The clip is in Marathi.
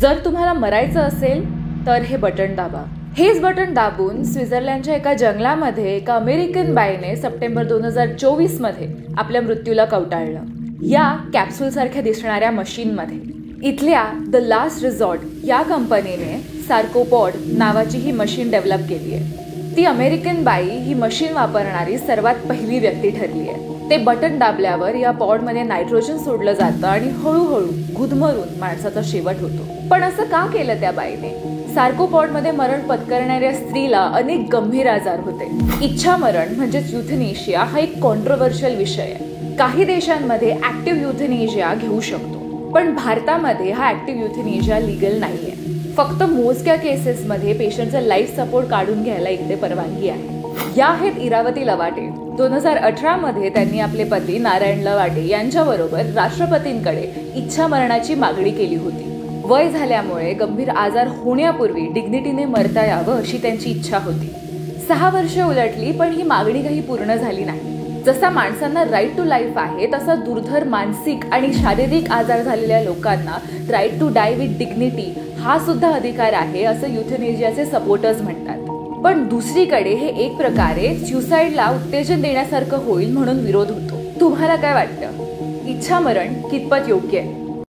जर तुम्हाला मरायचं असेल तर हे बटन दाबा। हेच बटन दाबून स्वित्झर्लंडच्या एका जंगलामध्ये एका अमेरिकन बाईने सप्टेंबर 2024 मध्ये आपल्या मृत्यूला कवटाळलं। या कॅप्सूल सारख्या दिसणाऱ्या मशीनमध्ये इथल्या द लास्ट रिसॉर्ट या कंपनीने सार्कोपॉड नावाची ही मशीन डेव्हलप केली आहे। ती अमेरिकन बाई ही मशीन वापरणारी सर्वात पहिली व्यक्ती ठरली आहे। ते बटन दाबल्यावर या पॉडमध्ये नायट्रोजन सोडलं जातं आणि हळूहळू गुदमरून माणसाचा शेवट होतो। पण असं का केलं त्या बाईने? सार्कोपॉडमध्ये मरण पत्करणाऱ्या स्त्रीला अनेक गंभीर आजार होते। इच्छा मरण म्हणजेच युथेनेशिया हा एक कॉन्ट्रोवर्शियल विषय आहे। काही देशांमध्ये ऍक्टिव्ह युथेनेशिया घेऊ शकतो, पण भारतामध्ये हा ऍक्टिव्ह युथेनेशिया लीगल नाहीये। फक्त मोजक्या केसेसमध्ये पेशंटचा लाईफ सपोर्ट काढून घ्यायला इकडे परवानगी आहे। या आहेत इरावती लवाटे। 2018 मध्ये त्यांनी आपले पती नारायण लवाटे यांच्याबरोबर राष्ट्रपतींकडे इच्छा मरणाची मागणी केली होती। वय झाल्यामुळे गंभीर आजार होण्यापूर्वी डिग्निटीने मरता यावं अशी त्यांची इच्छा होती। 6 वर्षे उलटली पण ही मागणी काही पूर्ण झाली नाही। जसा माणसांना राईट टू लाईफ आहे तसा दुर्धर मानसिक आणि शारीरिक आजार झालेल्या लोकांना right to die with dignity हा सुद्धा अधिकार आहे असं युथेनेशियाचे सपोर्टर्स म्हणतात। पण दुसरीकडे हे एक प्रकारे सुसाईडला उत्तेजन देण्यासारखं होईल म्हणून विरोध होतो। तुम्हाला काय वाटतं? इच्छा मरण कितपत योग्य आहे?